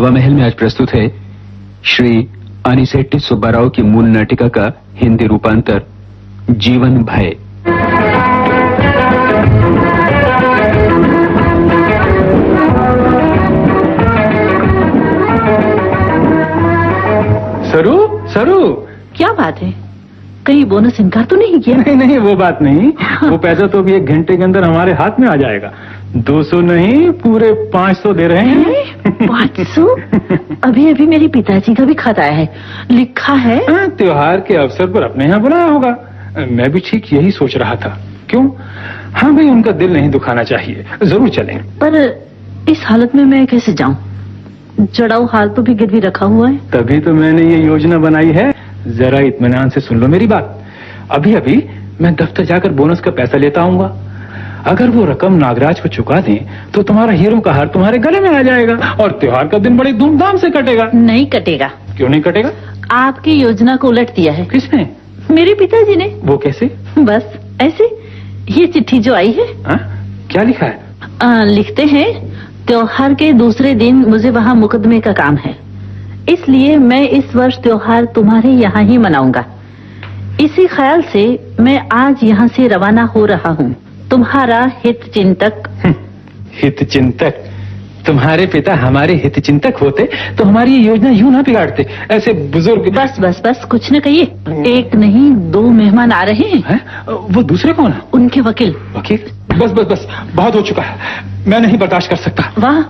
हवा महल में आज प्रस्तुत है श्री अनिसेट्टी सुब्बाराव की मूल नाटिका का हिंदी रूपांतर जीवन भय। सरू सरू, क्या बात है? कहीं बोनस इनकार तो नहीं किया? नहीं नहीं, वो बात नहीं। वो पैसा तो अभी 1 घंटे के अंदर हमारे हाथ में आ जाएगा। 200 नहीं, पूरे 500 दे रहे हैं। 500? अभी अभी मेरे पिताजी का भी खत आया है, लिखा है त्योहार के अवसर पर अपने यहाँ बुलाया होगा। मैं भी ठीक यही सोच रहा था। क्यों? हाँ भाई, उनका दिल नहीं दुखाना चाहिए। जरूर चलें। पर इस हालत में मैं कैसे जाऊं? चढ़ाऊ हाल तो भी गिरवी रखा हुआ है। तभी तो मैंने ये योजना बनाई है। जरा इत्मीनान से सुन लो मेरी बात। अभी अभी मैं दफ्तर जाकर बोनस का पैसा लेता आऊंगा। अगर वो रकम नागराज को चुका दें तो तुम्हारा हीरों का हार तुम्हारे गले में आ जाएगा और त्योहार का दिन बड़ी धूमधाम से कटेगा। नहीं कटेगा। क्यों नहीं कटेगा? आपकी योजना को उलट दिया है। किसने? मेरे पिताजी ने। वो कैसे? बस ऐसे। ये चिट्ठी जो आई है, क्या लिखा है? लिखते हैं, त्योहार के दूसरे दिन मुझे वहाँ मुकदमे का काम है, इसलिए मैं इस वर्ष त्योहार तुम्हारे यहाँ ही मनाऊंगा। इसी ख्याल से मैं आज यहाँ से रवाना हो रहा हूँ। तुम्हारा हित चिंतक। हित चिंतक? तुम्हारे पिता हमारे हित चिंतक होते तो हमारी ये योजना यूं ना बिगाड़ते। ऐसे बुजुर्ग। बस बस बस, कुछ न कहिए। 1 नहीं 2 मेहमान आ रहे हैं। वो दूसरे कौन है? उनके वकील। वकील? बस बस बस, बहुत हो चुका है। मैं नहीं बर्दाश्त कर सकता। वाह,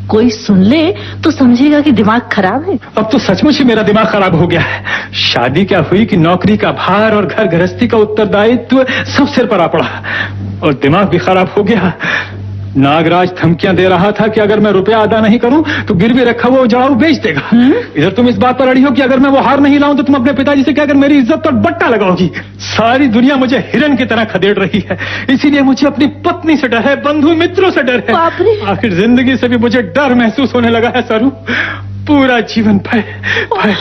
कोई सुन ले तो समझेगा कि दिमाग खराब है। अब तो सचमुच ही मेरा दिमाग खराब हो गया है। शादी क्या हुई कि नौकरी का भार और घर गृहस्थी का उत्तरदायित्व सब सिर पर आ पड़ा और दिमाग भी खराब हो गया। नागराज धमकियां दे रहा था कि अगर मैं रुपया अदा नहीं करूं तो गिरवी रखा हुआ जड़ाऊ बेच देगा। इधर तुम इस बात पर अड़ी हो कि अगर मैं वो हार नहीं लाऊं तो तुम अपने पिताजी से कहकर मेरी इज्जत पर बट्टा लगाओगी। सारी दुनिया मुझे हिरन की तरह खदेड़ रही है, इसीलिए मुझे अपनी पत्नी से डर है, बंधु मित्रों से डर है। आखिर जिंदगी से भी मुझे डर महसूस होने लगा है सरू। पूरा जीवन भय भय।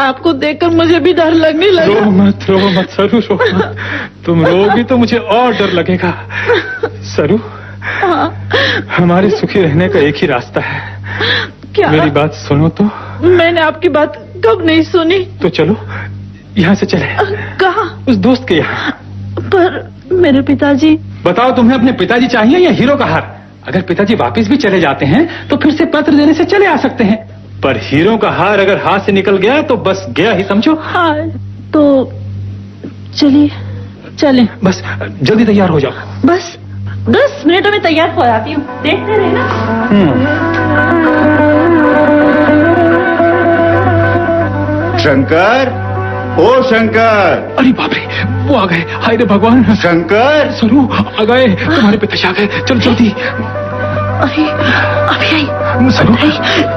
आपको देखकर मुझे भी डर लगने लगा। रो मत सरू, रो मत। तुम रोगी तो मुझे और डर लगेगा। सरू, हमारे सुखी रहने का एक ही रास्ता है। क्या? मेरी बात सुनो तो। मैंने आपकी बात कब नहीं सुनी? तो चलो यहाँ से चले। कहाँ? उस दोस्त के यहाँ। पर मेरे पिताजी। बताओ, तुम्हें अपने पिताजी चाहिए या हीरो का हार? अगर पिताजी वापस भी चले जाते हैं तो फिर से पत्र देने से चले आ सकते हैं, पर हीरो का हार अगर हाथ से निकल गया तो बस गया ही समझो। हाँ, तो चलिए चलें। बस जल्दी तैयार हो जाओ। बस 10 मिनटों में तैयार हो जाती हूँ, देखते रहना। शंकर, ओ शंकर। अरे बाप रे, वो आ गए। हाय रे भगवान। शंकर। सरू आ गए, तुम्हारे पिताजी आ गए। चलो जल्दी। अभी आई। सरू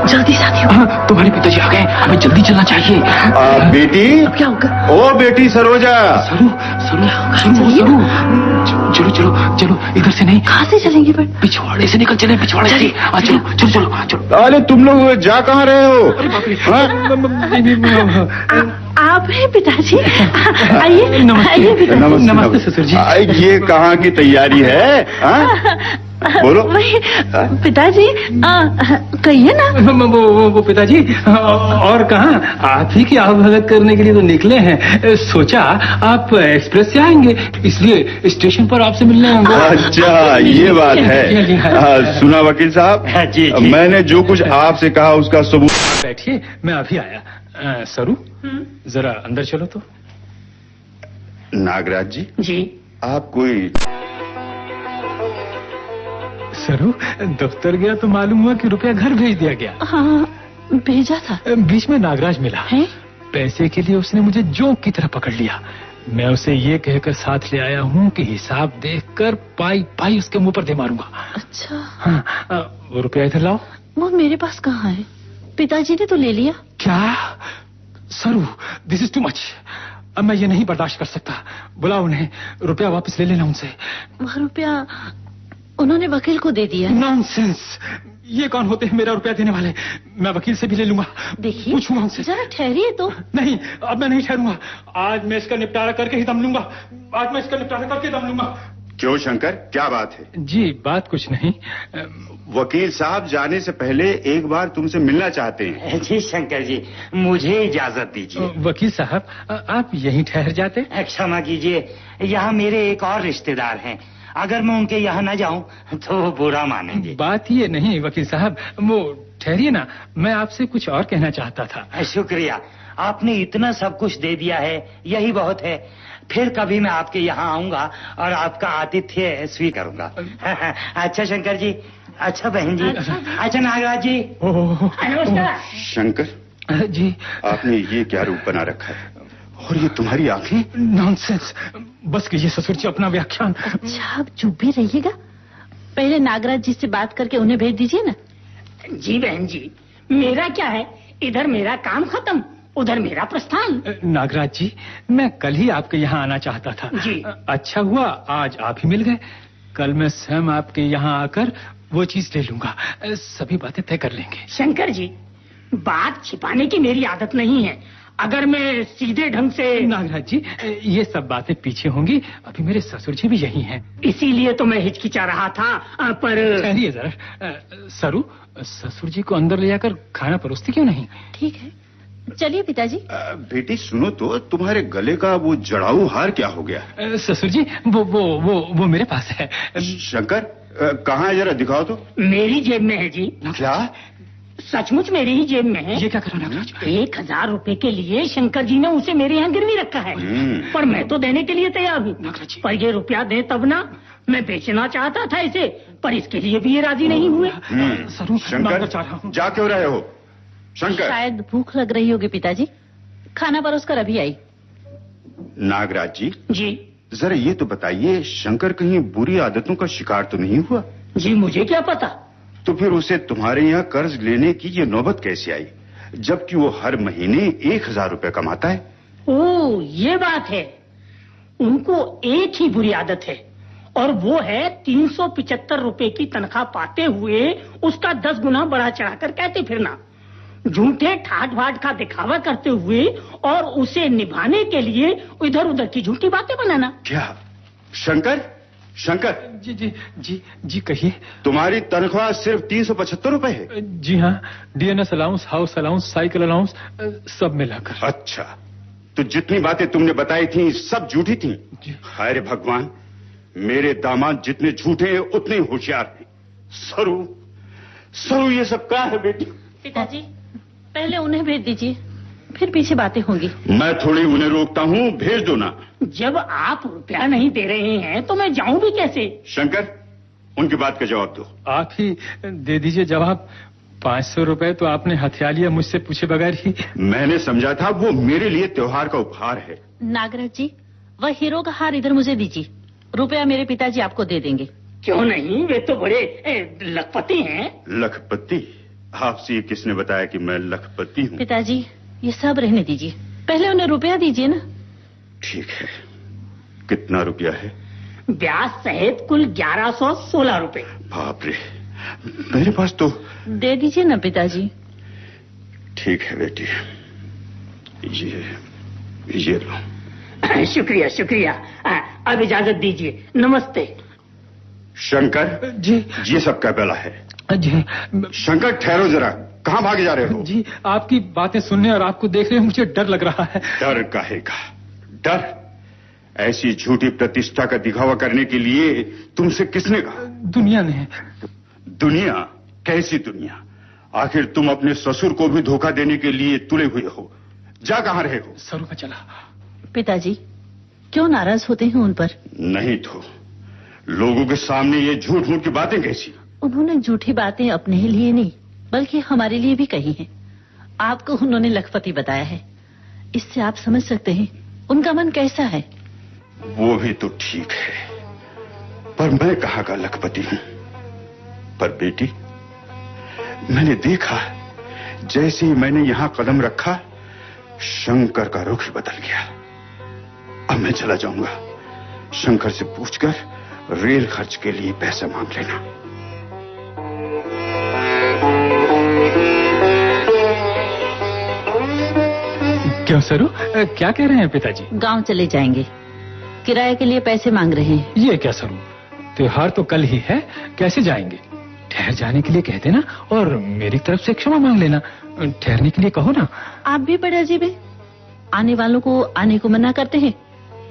जल्दी से आती हूँ। हाँ, तुम्हारे पिताजी आ गए, हमें जल्दी चलना चाहिए। बेटी। अब क्या होगा? ओ बेटी सरोजा। सरू चलो इधर से नहीं। कहाँ से चलेंगे? पर पिछवाड़े से निकल चले, पिछवाड़े से। चलो। अरे तुम लोग जा कहाँ रहे हो? आप हैं पिताजी? आइए। नमस्ते ससुर जी। ये कहाँ की तैयारी है? बोलो। वही पिताजी, कहिए ना। वो पिताजी और कहाँ, आप ही की आवभगत करने के लिए तो निकले हैं। सोचा आप एक्सप्रेस से आएंगे, इसलिए स्टेशन पर आपसे मिलने आएंगे। अच्छा, ये बात है। सुना वकील साहब, जी। मैंने जो कुछ आपसे कहा उसका सबूत। बैठिए, मैं अभी आया। सरू, जरा अंदर चलो तो। नागराज जी। आप कोई। सरू, दफ्तर गया तो मालूम हुआ कि रुपया घर भेज दिया गया। हाँ, भेजा था। बीच में नागराज मिला है। पैसे के लिए उसने मुझे जोंक की तरह पकड़ लिया। मैं उसे ये कहकर साथ ले आया हूँ कि हिसाब देखकर पाई उसके मुंह पर दे मारूंगा। अच्छा। हाँ, वो रुपया इधर लाओ। वो मेरे पास कहाँ है? पिताजी ने तो ले लिया। क्या? सरू, दिस इज टू मच। अब मैं ये नहीं बर्दाश्त कर सकता। बुलाओ उन्हें, रुपया वापस ले लेना उनसे। वह रुपया उन्होंने वकील को दे दिया। नॉनसेंस। ये कौन होते हैं मेरा रुपया देने वाले? मैं वकील से भी ले लूंगा। देखिए, पूछूंगा उनसे। जरा ठहरिए तो। नहीं, अब मैं नहीं ठहरूंगा। आज मैं इसका निपटारा करके ही दम लूंगा। क्यों शंकर, क्या बात है? जी बात कुछ नहीं। वकील साहब जाने से पहले एक बार तुमसे मिलना चाहते हैं। जी शंकर जी, मुझे इजाजत दीजिए। वकील साहब, आप यहीं ठहर जाते। क्षमा कीजिए, यहाँ मेरे एक और रिश्तेदार हैं। अगर मैं उनके यहाँ न जाऊँ तो वो बुरा मानेंगे। बात ये नहीं वकील साहब, वो ठहरिए ना, मैं आपसे कुछ और कहना चाहता था। शुक्रिया, आपने इतना सब कुछ दे दिया है, यही बहुत है। फिर कभी मैं आपके यहाँ आऊंगा और आपका आतिथ्य स्वीकारूंगा। अच्छा शंकर जी, अच्छा बहन जी, अच्छा नागराज जी। नमस्कार शंकर जी। आपने ये क्या रूप बना रखा है, और ये तुम्हारी आंखें? नॉनसेंस, बस कीजिए ससुर जी अपना व्याख्यान। अच्छा, आप चुप भी रहिएगा। पहले नागराज जी से बात करके उन्हें भेज दीजिए ना। जी बहन जी, मेरा क्या है, इधर मेरा काम खत्म, उधर मेरा प्रस्थान। नागराज जी, मैं कल ही आपके यहाँ आना चाहता था। जी। अच्छा हुआ आज आप ही मिल गए। कल मैं स्वयं आपके यहाँ आकर वो चीज ले लूंगा, सभी बातें तय कर लेंगे। शंकर जी, बात छिपाने की मेरी आदत नहीं है। अगर मैं सीधे ढंग से। नागराज जी, ये सब बातें पीछे होंगी, अभी मेरे ससुर जी भी यही हैं। इसीलिए तो मैं हिचकिचा रहा था, पर। ठहरिए जरा, सरू, ससुर जी को अंदर ले जाकर खाना परोसती क्यों नहीं? ठीक है, चलिए पिताजी। बेटी सुनो तो, तुम्हारे गले का वो जड़ाऊ हार क्या हो गया? ससुर जी, वो मेरे पास है। शंकर कहाँ है, जरा दिखाओ तो। मेरी जेब में है जी। क्या? सचमुच मेरी ही जेब में है। ये क्या करा नागराज? 1000 रुपए के लिए शंकर जी ने उसे मेरे यहाँ गिरवी रखा है, पर मैं तो देने के लिए तैयार हूँ। पर ये रुपया दे तब ना। मैं बेचना चाहता था इसे, पर इसके लिए भी ये राजी नहीं हुए। शंकर जा क्यों रहे हो? शंकर, शायद भूख लग रही होगी पिताजी, खाना परोस कर अभी आई। नागराज जी, जी। जरा ये तो बताइए, शंकर कहीं बुरी आदतों का शिकार तो नहीं हुआ? जी मुझे क्या पता। तो फिर उसे तुम्हारे यहाँ कर्ज लेने की ये नौबत कैसे आई, जबकि वो हर महीने 1000 रुपए कमाता है? ओह, ये बात है। उनको एक ही बुरी आदत है, और वो है 375 रुपए की तनख्वाह पाते हुए उसका 10 गुना बढ़ा चढ़ाकर कहते फिरना, झूठे ठाट बाट का दिखावा करते हुए और उसे निभाने के लिए इधर उधर की झूठी बातें बनाना। क्या? शंकर, शंकर। जी जी जी जी, कहिए। तुम्हारी तनख्वाह सिर्फ 375 रुपए है? जी हाँ, DNS allowance, house allowance, cycle allowance, सब मिलाकर। अच्छा, तो जितनी बातें तुमने बताई थी सब झूठी थी? हाय भगवान, मेरे दामाद जितने झूठे हैं उतने होशियार हैं। सरू, सरू, ये सब क्या है बेटी? पिताजी, पहले उन्हें भेज दीजिए, फिर पीछे बातें होंगी। मैं थोड़ी उन्हें रोकता हूँ, भेज दो ना। जब आप रुपया नहीं दे रहे हैं तो मैं जाऊं भी कैसे? शंकर, उनकी बात का जवाब दो। आप ही दे दीजिए जवाब। 500 रुपए तो आपने हथिया लिया मुझसे पूछे बगैर ही। मैंने समझा था वो मेरे लिए त्योहार का उपहार है। नागराज जी, वह हीरो का हार इधर मुझे दीजिए, रुपया मेरे पिताजी आपको दे देंगे। क्यों नहीं, वे तो बड़े लखपति हैं। लखपति? आपसे ये किसने बताया कि मैं लखपति हूँ? पिताजी, ये सब रहने दीजिए, पहले उन्हें रुपया दीजिए ना। ठीक है, कितना रुपया है? ब्याज सहित कुल 1116 रुपए। बाप रे, मेरे पास तो। दे दीजिए ना पिताजी। ठीक है बेटी, ये लो। शुक्रिया शुक्रिया, अब इजाजत दीजिए, नमस्ते। शंकर जी, ये सब क्या बेला है? जी शंकर ठहरो जरा, कहाँ भागे जा रहे हो? जी, आपकी बातें सुनने और आपको देखने में मुझे डर लग रहा है। डर काहेगा? डर? ऐसी झूठी प्रतिष्ठा का दिखावा करने के लिए तुमसे किसने कहा? दुनिया ने। दुनिया? कैसी दुनिया? आखिर तुम अपने ससुर को भी धोखा देने के लिए तुले हुए हो। जा कहाँ रहे हो? सरू में चला। पिताजी, क्यों नाराज होते हैं उन पर? नहीं तो लोगों के सामने ये झूठ मूठ की बातें कैसी? उन्होंने झूठी बातें अपने लिए नहीं बल्कि हमारे लिए भी कही हैं। आपको उन्होंने लखपति बताया है, इससे आप समझ सकते हैं उनका मन कैसा है। वो भी तो ठीक है, पर मैं कहाँ का लखपति हूँ? पर बेटी, मैंने देखा जैसे ही मैंने यहाँ कदम रखा, शंकर का रुख ही बदल गया। अब मैं चला जाऊंगा, शंकर से पूछकर रेल खर्च के लिए पैसे मांग लेना। क्यों सरू, क्या कह रहे हैं पिताजी? गांव चले जाएंगे, किराए के लिए पैसे मांग रहे हैं। ये क्या स्वरूप, त्योहार तो कल ही है, कैसे जाएंगे? ठहर जाने के लिए कह देना और मेरी तरफ से क्षमा मांग लेना। ठहरने के लिए कहो ना। आप भी बड़े अजीब हैं। आने वालों को आने को मना करते हैं,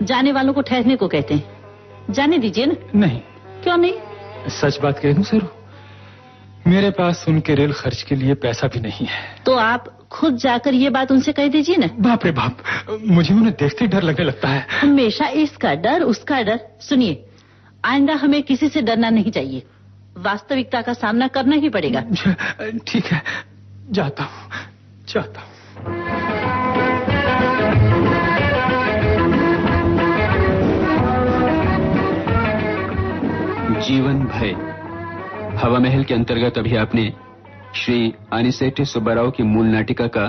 जाने वालों को ठहरने को कहते हैं। जाने दीजिए ना। नहीं। क्यों नहीं? सच बात कह दूं सर, मेरे पास उनके रेल खर्च के लिए पैसा भी नहीं है। तो आप खुद जाकर ये बात उनसे कह दीजिए ना। बाप रे बाप, मुझे उन्हें देखते ही डर लगने लगता है। हमेशा इसका डर उसका डर। सुनिए, आइंदा हमें किसी से डरना नहीं चाहिए, वास्तविकता का सामना करना ही पड़ेगा। ठीक है, जाता हूँ, जाता हूँ। जीवन भय। हवा महल के अंतर्गत अभी आपने श्री अनिसेट्टी सुब्बाराव की मूल नाटिका का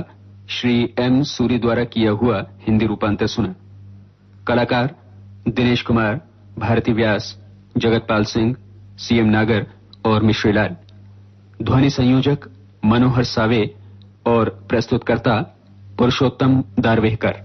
श्री एम सूरी द्वारा किया हुआ हिंदी रूपांतर सुना। कलाकार दिनेश कुमार, भारती व्यास, जगतपाल सिंह, सीएम नागर और मिश्रीलाल। ध्वनि संयोजक मनोहर सावे और प्रस्तुतकर्ता पुरुषोत्तम दारवेहकर।